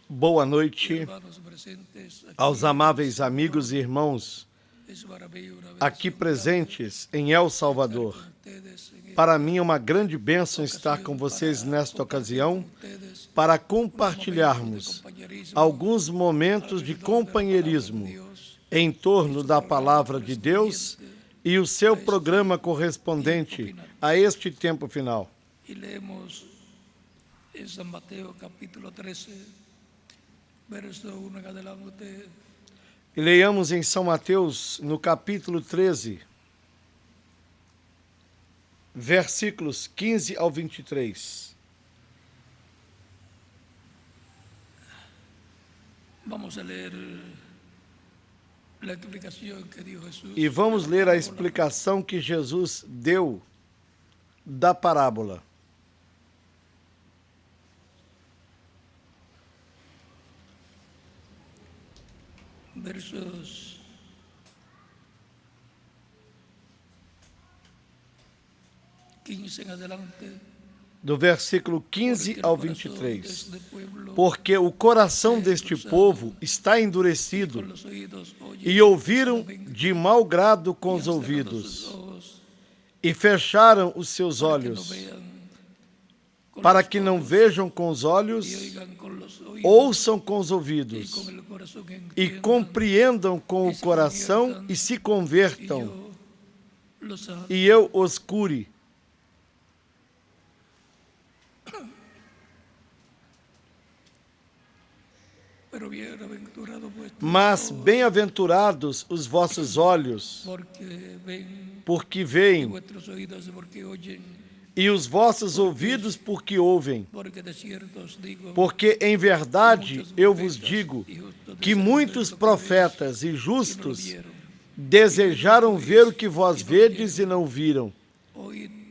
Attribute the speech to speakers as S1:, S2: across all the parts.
S1: Boa noite aos amáveis amigos e irmãos aqui presentes em El Salvador. Para mim é uma grande bênção estar com vocês nesta ocasião para compartilharmos alguns momentos de companheirismo em torno da Palavra de Deus e o seu programa correspondente a este tempo final.
S2: Y leemos en San Mateo capítulo 13, verso 1 en adelante.
S1: E leiamos em São Mateus, no capítulo 13, versículos 15 ao 23.
S2: Vamos a leer la explicación que dio Jesús.
S1: E vamos ler a explicação que Jesus deu da parábola.
S2: Versos 15 en adelante.
S1: Do versículo 15 ao 23. Porque o coração deste povo está endurecido, e ouviram de mau grado com os ouvidos, e fecharam os seus olhos, para que não vejam com os olhos, ouçam com os ouvidos, e compreendam com o coração e se convertam, e eu os cure. Mas bem-aventurados os vossos olhos, porque veem, e os vossos ouvidos porque ouvem. Porque em verdade eu vos digo que muitos profetas e justos desejaram ver o que vós vedes e não viram,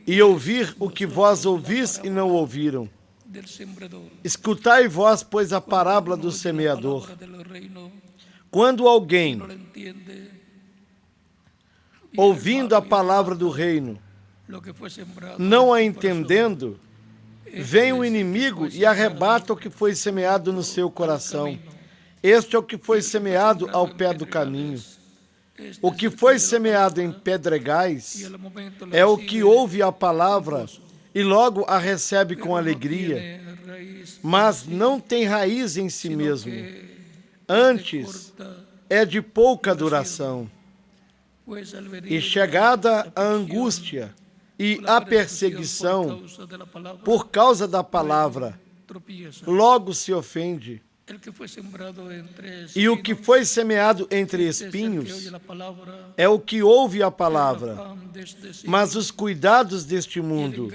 S1: e ouvir o que vós ouvis e não ouviram. Escutai vós, pois, a parábola do semeador. Quando alguém, ouvindo a palavra do reino, não a entendendo, vem o inimigo e arrebata o que foi semeado no seu coração. Este é o que foi semeado ao pé do caminho. O que foi semeado em pedregais é o que ouve a palavra e logo a recebe com alegria, mas não tem raiz em si mesmo. Antes, é de pouca duração. E chegada a angústia e a perseguição por causa da palavra, logo se ofende. E o que foi semeado entre espinhos é o que ouve a palavra, mas os cuidados deste mundo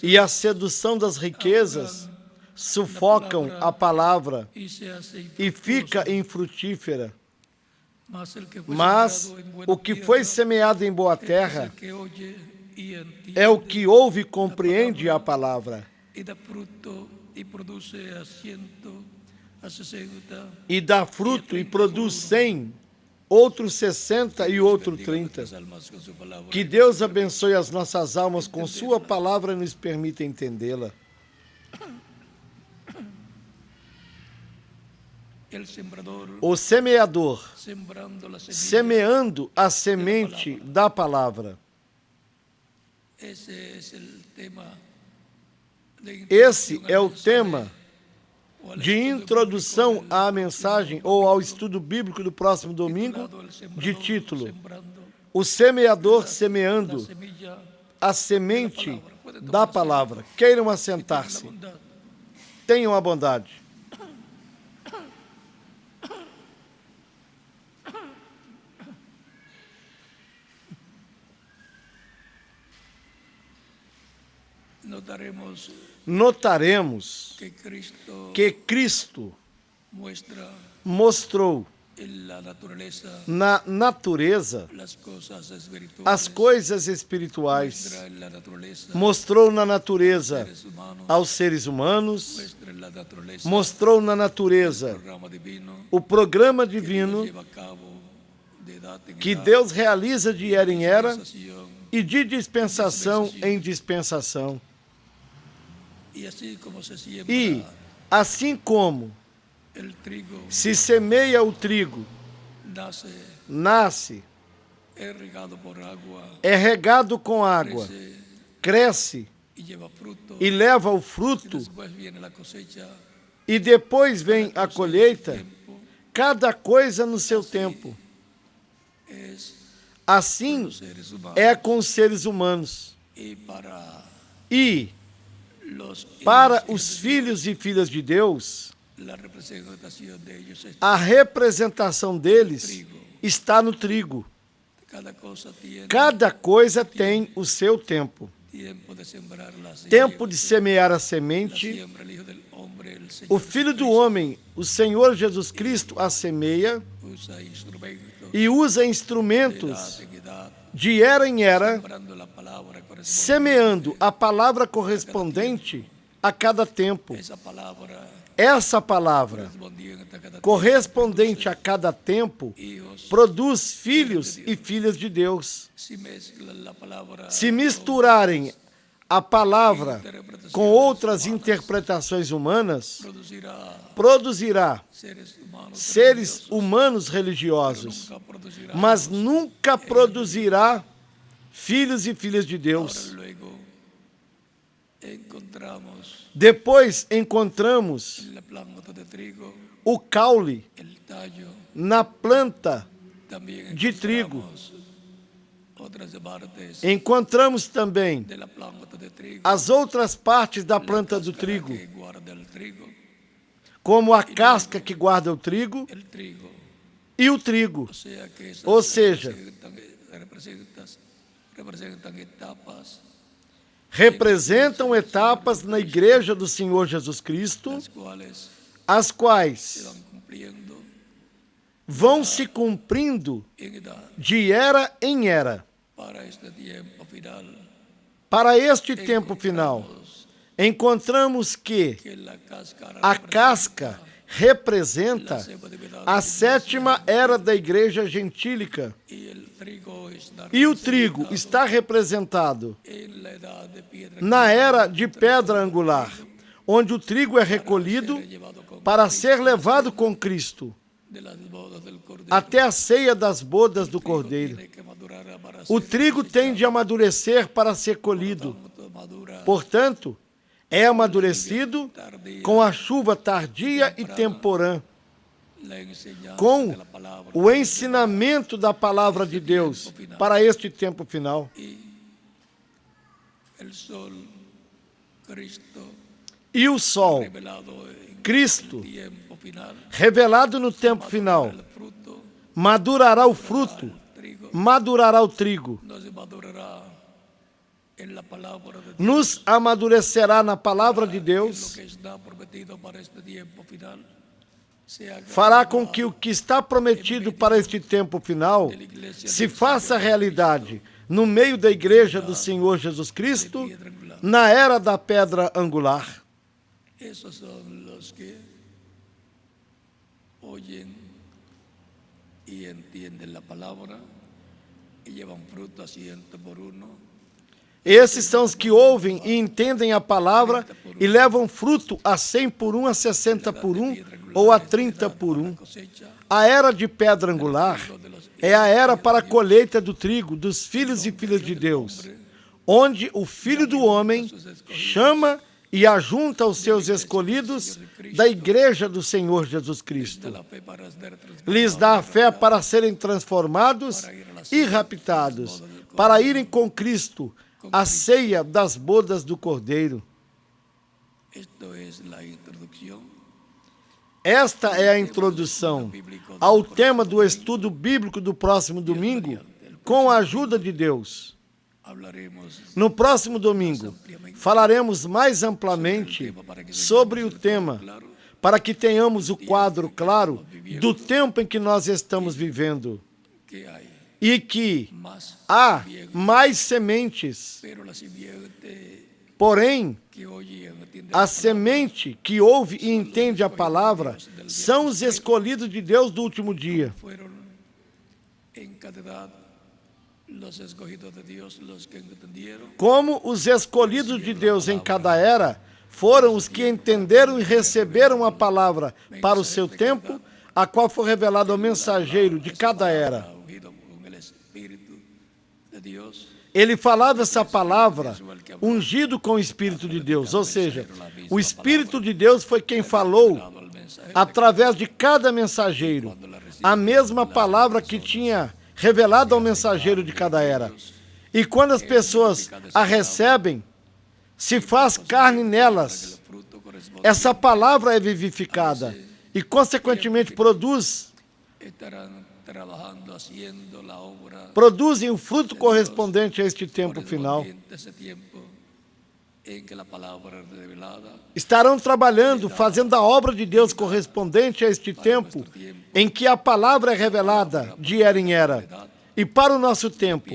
S1: e a sedução das riquezas sufocam a palavra e fica infrutífera. Mas o que foi semeado em boa terra é o que ouve e compreende a palavra. E dá fruto e produz 100, outro 60 e outro 30. Que Deus abençoe as nossas almas com sua palavra e nos permita entendê-la. O semeador, semeando a semente da palavra. Esse é o tema de introdução à mensagem ou ao estudo bíblico do próximo domingo, de título: O semeador semeando a semente da palavra. Queiram assentar-se. Tenham a bondade. Notaremos que Cristo mostrou na natureza as coisas espirituais, mostrou na natureza aos seres humanos, mostrou na natureza o programa divino que Deus realiza de era em era e de dispensação em dispensação. E, assim como se semeia o trigo, nasce, é regado com água, cresce e leva o fruto, e depois vem a colheita, cada coisa no seu tempo. Assim é com os seres humanos. E para os filhos e filhas de Deus, a representação deles está no trigo. Cada coisa tem o seu tempo. Tempo de semear a semente. O Filho do Homem, o Senhor Jesus Cristo, a semeia e usa instrumentos de era em era, semeando a palavra correspondente a cada tempo. Essa palavra, correspondente a cada tempo, produz filhos e filhas de Deus. Se misturarem a palavra com outras interpretações humanas, produzirá seres humanos religiosos, mas nunca produzirá filhos e filhas de Deus. Depois encontramos o caule na planta de trigo. Encontramos também as outras partes da planta do trigo, como a casca que guarda o trigo e o trigo. Ou seja, representam etapas na igreja do Senhor Jesus Cristo, as quais vão se cumprindo de era em era. Para este tempo final, encontramos que a casca representa a 7ª era da igreja gentílica e o trigo está representado na era de pedra angular, onde o trigo é recolhido para ser levado com Cristo até a ceia das bodas do Cordeiro. O trigo tem de amadurecer para ser colhido. Portanto, é amadurecido com a chuva tardia e temporã, com o ensinamento da palavra de Deus para este tempo final. E o sol, Cristo, revelado no tempo final, madurará o fruto, madurará o trigo, nos amadurecerá na palavra de Deus, fará com que o que está prometido para este tempo final se faça realidade no meio da igreja do Senhor Jesus Cristo, na era da pedra angular.
S2: Esos son los que oyen y entienden la palabra y llevan fruto a 100 por 1.
S1: Esses são os que ouvem e entendem a palavra e levam fruto a 100 por 1, a 60 por 1 ou a 30 por 1. A era de pedra angular é a era para a colheita do trigo dos filhos e filhas de Deus, onde o Filho do Homem chama e ajunta os seus escolhidos da igreja do Senhor Jesus Cristo. Lhes dá a fé para serem transformados e raptados, para irem com Cristo à ceia das bodas do Cordeiro. Esta é a introdução ao tema do estudo bíblico do próximo domingo, com a ajuda de Deus. No próximo domingo, falaremos mais amplamente sobre o tema, para que tenhamos o quadro claro do tempo em que nós estamos vivendo e que há mais sementes. Porém, a semente que ouve e entende a palavra são os escolhidos de Deus do último dia. Como os escolhidos de Deus em cada era foram os que entenderam e receberam a palavra para o seu tempo, a qual foi revelada ao mensageiro de cada era. Ele falava essa palavra ungido com o Espírito de Deus, ou seja, o Espírito de Deus foi quem falou através de cada mensageiro, a mesma palavra que tinha revelado ao mensageiro de cada era. E quando as pessoas a recebem, se faz carne nelas, essa palavra é vivificada e, consequentemente, produzem o fruto correspondente a este tempo final. Estarão trabalhando, fazendo a obra de Deus correspondente a este tempo em que a palavra é revelada de era em era. E para o nosso tempo,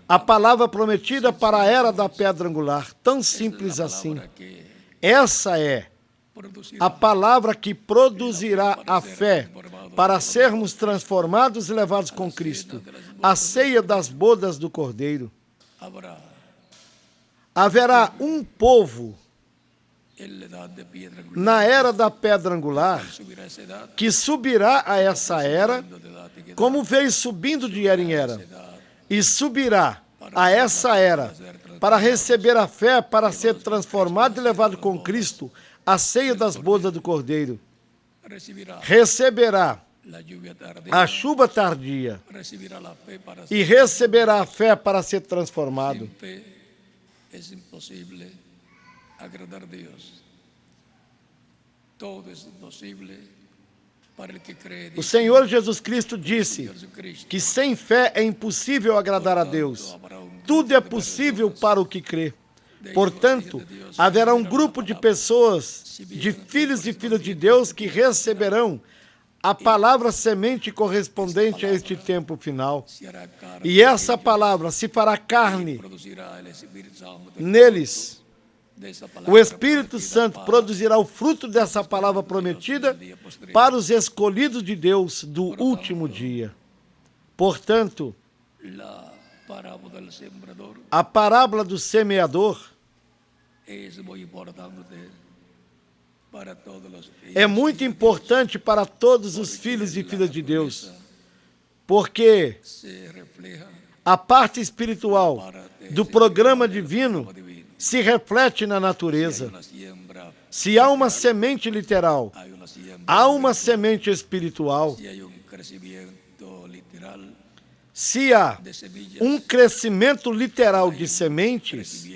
S1: a palavra prometida para a era da pedra angular, tão simples assim. Essa é a palavra que produzirá a fé para sermos transformados e levados com Cristo, a ceia das bodas do Cordeiro. Haverá um povo na era da pedra angular que subirá a essa era, como veio subindo de era em era, e subirá a essa era para receber a fé, para ser transformado e levado com Cristo, a ceia das bodas do Cordeiro. Receberá a chuva tardia e receberá a fé para ser transformado.
S2: É impossível agradar a Deus. Todo é impossível para o que crê.
S1: O Senhor Jesus Cristo disse que sem fé é impossível agradar a Deus. Tudo é possível para o que crê. Portanto, haverá um grupo de pessoas, de filhos e filhas de Deus, que receberão a palavra semente correspondente a este tempo final. E essa palavra se fará carne neles. O Espírito Santo produzirá o fruto dessa palavra prometida para os escolhidos de Deus do último dia. Portanto, a parábola do semeador é muito importante para todos os filhos e filhas de Deus, porque a parte espiritual do programa divino se reflete na natureza. Se há uma semente literal, há uma semente espiritual. Se há um crescimento literal de sementes,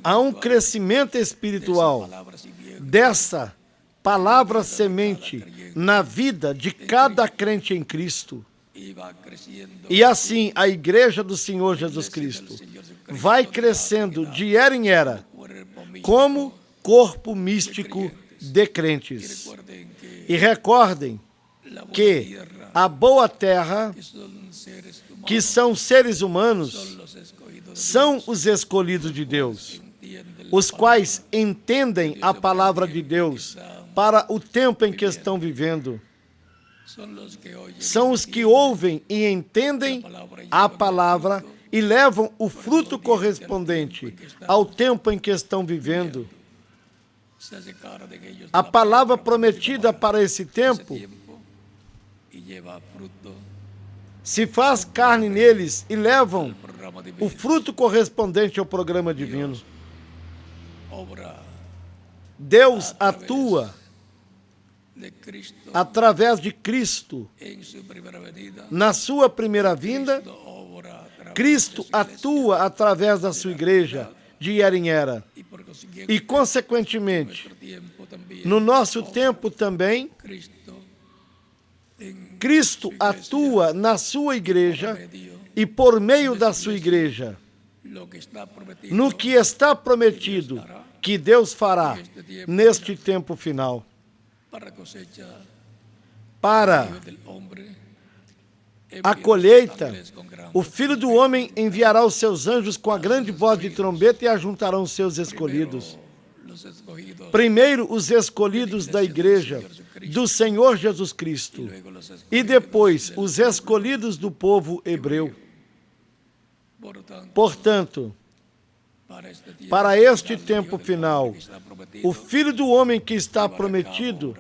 S1: há um crescimento espiritual dessa palavra semente na vida de cada crente em Cristo. E assim a igreja do Senhor Jesus Cristo vai crescendo de era em era como corpo místico de crentes. E recordem que a boa terra, que são seres humanos, são os escolhidos de Deus, os quais entendem a palavra de Deus para o tempo em que estão vivendo. São os que ouvem e entendem a palavra e levam o fruto correspondente ao tempo em que estão vivendo. A palavra prometida para esse tempo se faz carne neles e levam o fruto correspondente ao programa divino. Deus atua através de Cristo na sua primeira vinda. Cristo atua através da sua igreja de era em era. E, consequentemente, no nosso tempo também, Cristo atua na sua igreja e por meio da sua igreja, no que está prometido que Deus fará neste tempo final. Para a colheita, o Filho do Homem enviará os seus anjos com a grande voz de trombeta e ajuntarão os seus escolhidos. Primeiro, os escolhidos da igreja do Senhor Jesus Cristo, e depois, os escolhidos do povo hebreu. Portanto, Para este tempo final, o Filho do Homem que está prometido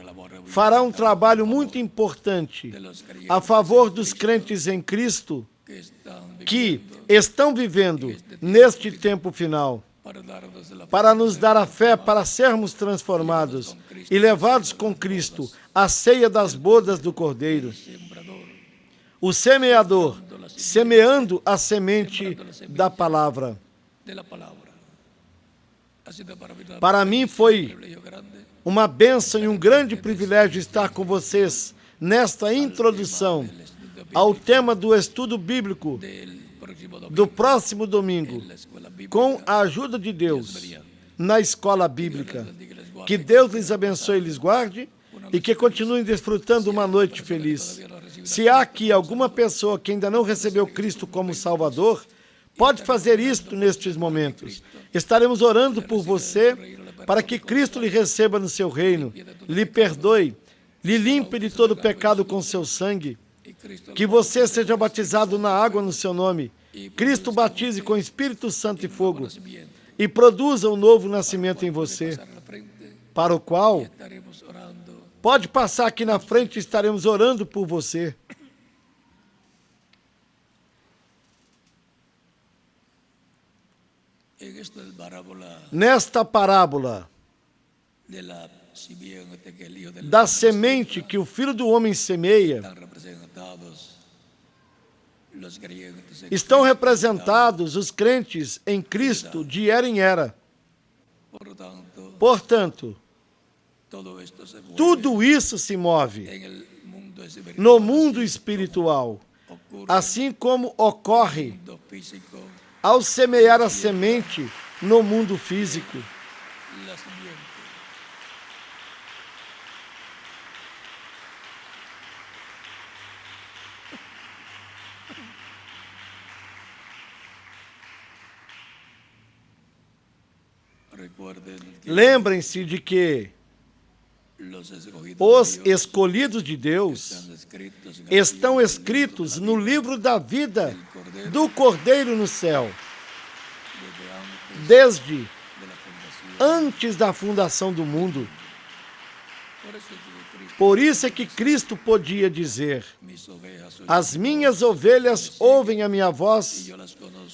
S1: fará um trabalho muito importante a favor dos crentes em Cristo que estão vivendo neste tempo final, para nos dar a fé para sermos transformados e levados com Cristo à ceia das bodas do Cordeiro. O semeador, semeando a semente da palavra. Para mim foi uma bênção e um grande privilégio estar com vocês nesta introdução ao tema do estudo bíblico do próximo domingo, com a ajuda de Deus, na escola bíblica. Que Deus lhes abençoe e lhes guarde e que continuem desfrutando uma noite feliz. Se há aqui alguma pessoa que ainda não recebeu Cristo como Salvador, pode fazer isto nestes momentos. Estaremos orando por você para que Cristo lhe receba no seu reino, lhe perdoe, lhe limpe de todo pecado com seu sangue, que você seja batizado na água no seu nome, Cristo batize com Espírito Santo e fogo e produza um novo nascimento em você, para o qual pode passar aqui na frente e estaremos orando por você. Nesta parábola da semente que o Filho do Homem semeia, estão representados os crentes em Cristo de era em era. Portanto, tudo isso se move no mundo espiritual, assim como ocorre ao semear a semente no mundo físico. Lembrem-se de que os escolhidos de Deus estão escritos no livro da vida do Cordeiro no céu, desde antes da fundação do mundo. Por isso é que Cristo podia dizer: as minhas ovelhas ouvem a minha voz,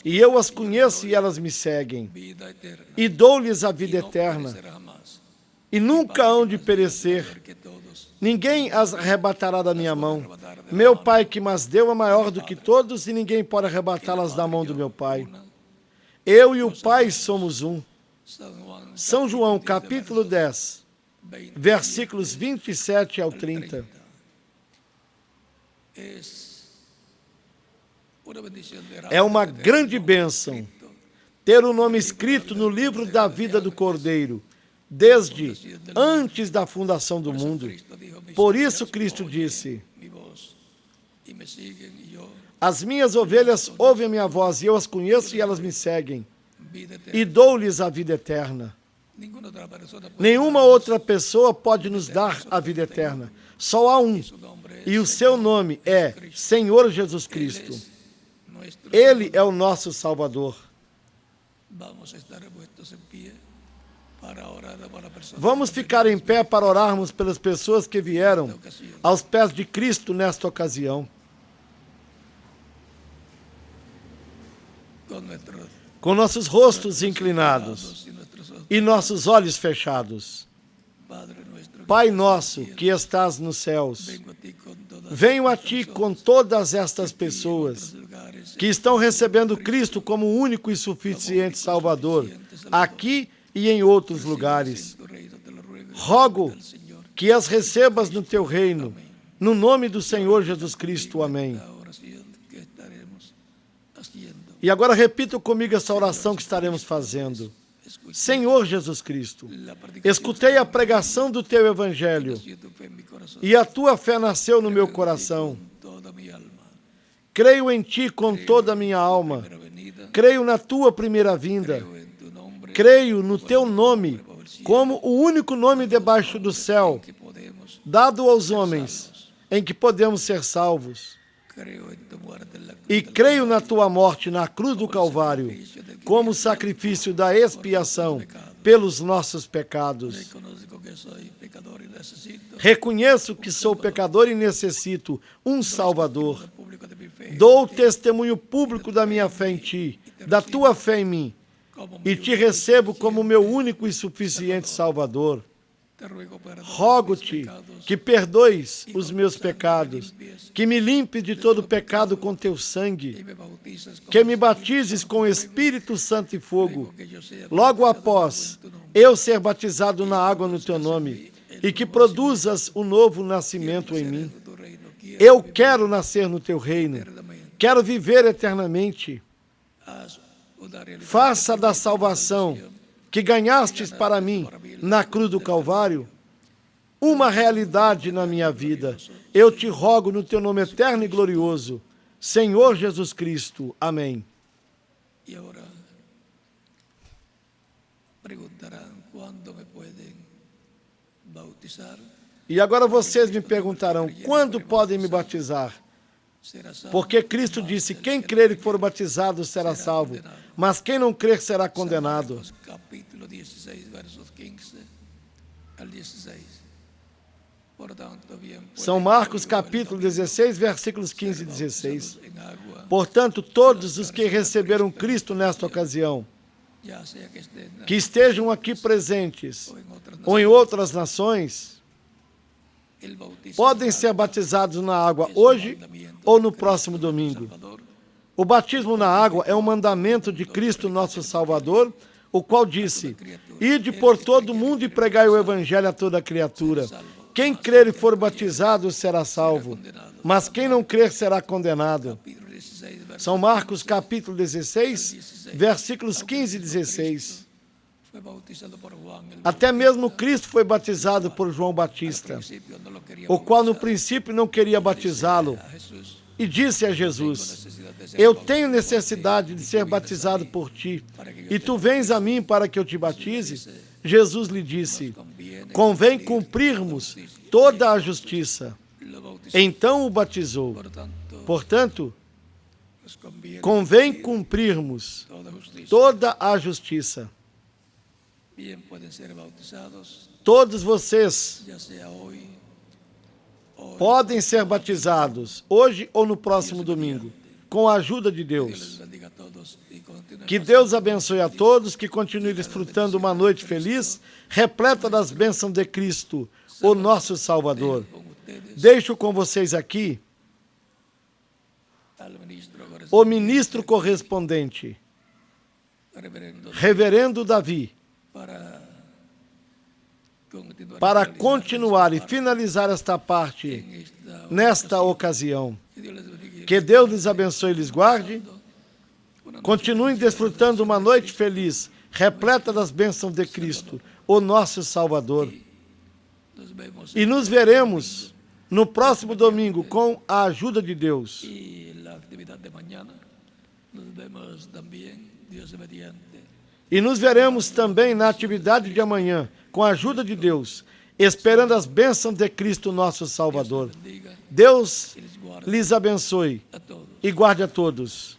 S1: e eu as conheço e elas me seguem, e dou-lhes a vida eterna, e nunca hão de perecer. Ninguém as arrebatará da minha mão. Meu Pai que mas deu é maior do que todos, e ninguém pode arrebatá-las da mão do meu Pai. Eu e o Pai somos um. São João, capítulo 10, versículos 27 ao 30. É uma grande bênção ter o nome escrito no livro da vida do Cordeiro, desde antes da fundação do mundo. Por isso Cristo disse: as minhas ovelhas ouvem a minha voz, e eu as conheço e elas me seguem, e dou-lhes a vida eterna. Nenhuma outra pessoa pode nos dar a vida eterna. Só há um, e o seu nome é Senhor Jesus Cristo. Ele é o nosso Salvador. Vamos ficar em pé para orarmos pelas pessoas que vieram aos pés de Cristo nesta ocasião. Com nossos rostos inclinados e nossos olhos fechados. Pai nosso que estás nos céus, venho a Ti com todas estas pessoas que estão recebendo Cristo como o único e suficiente Salvador, aqui e em outros lugares. Rogo que as recebas no Teu reino, no nome do Senhor Jesus Cristo. Amém. E agora repita comigo essa oração que estaremos fazendo. Senhor Jesus Cristo, escutei a pregação do Teu Evangelho e a Tua fé nasceu no meu coração. Creio em Ti com toda a minha alma. Creio na Tua primeira vinda. Creio no Teu nome como o único nome debaixo do céu, dado aos homens, em que podemos ser salvos. E creio na tua morte na cruz do Calvário, como sacrifício da expiação pelos nossos pecados. Reconheço que sou pecador e necessito um Salvador. Dou testemunho público da minha fé em ti, da tua fé em mim, e te recebo como meu único e suficiente Salvador. Rogo-te que perdoes os meus pecados, que me limpes de todo pecado com teu sangue, que me batizes com Espírito Santo e fogo, logo após eu ser batizado na água no teu nome, e que produzas o novo nascimento em mim. Eu quero nascer no teu reino, quero viver eternamente. Faça da salvação que ganhastes para mim na cruz do Calvário uma realidade na minha vida. Eu te rogo no teu nome eterno e glorioso, Senhor Jesus Cristo. Amém.
S2: E agora perguntarão quando me podem bautizar.
S1: E agora vocês me perguntarão, quando podem me batizar? Porque Cristo disse, quem crer e for batizado será salvo, mas quem não crer será condenado.
S2: Capítulo 16, versos 15 al 16.
S1: São Marcos, capítulo 16, versículos 15 e 16. Portanto, todos os que receberam Cristo nesta ocasião, que estejam aqui presentes ou em outras nações, podem ser batizados na água hoje ou no próximo domingo. O batismo na água é um mandamento de Cristo, nosso Salvador, o qual disse, ide por todo o mundo e pregai o evangelho a toda criatura. Quem crer e for batizado será salvo, mas quem não crer será condenado. São Marcos, capítulo 16, versículos 15 e 16. Até mesmo Cristo foi batizado por João Batista, o qual no princípio não queria batizá-lo, e disse a Jesus, eu tenho necessidade de ser batizado por ti, e tu vens a mim para que eu te batize? Jesus lhe disse, convém cumprirmos toda a justiça. Então o batizou. Portanto, convém cumprirmos toda a justiça. Todos vocês podem ser batizados hoje ou no próximo domingo, com a ajuda de Deus. Que Deus abençoe a todos, que continue desfrutando uma noite feliz, repleta das bênçãos de Cristo, o nosso Salvador. Deixo com vocês aqui o ministro correspondente, Reverendo Davi, para continuar e finalizar esta parte nesta ocasião. Que Deus lhes abençoe e lhes guarde. Continuem desfrutando uma noite feliz, repleta das bênçãos de Cristo, o nosso Salvador. E nos veremos no próximo domingo com a ajuda de Deus. E nos veremos também na atividade de amanhã, com a ajuda de Deus, esperando as bênçãos de Cristo, nosso Salvador. Deus lhes abençoe e guarde a todos.